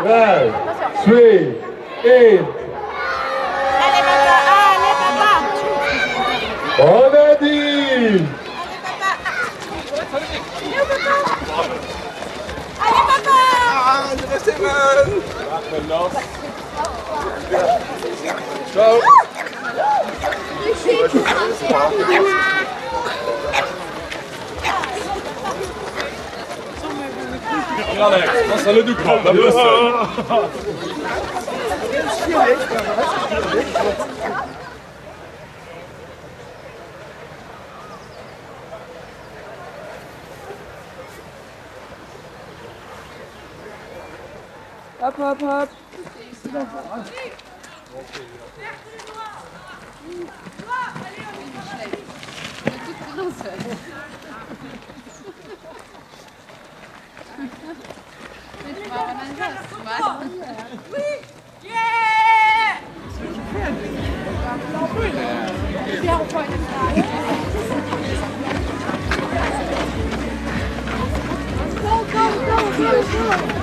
5, 3, 1. Allez papa. On a dit. Allez papa. Ah, de rest even. Zo. Alex, passa le doek op, dat is Hop, hop, hop. Go.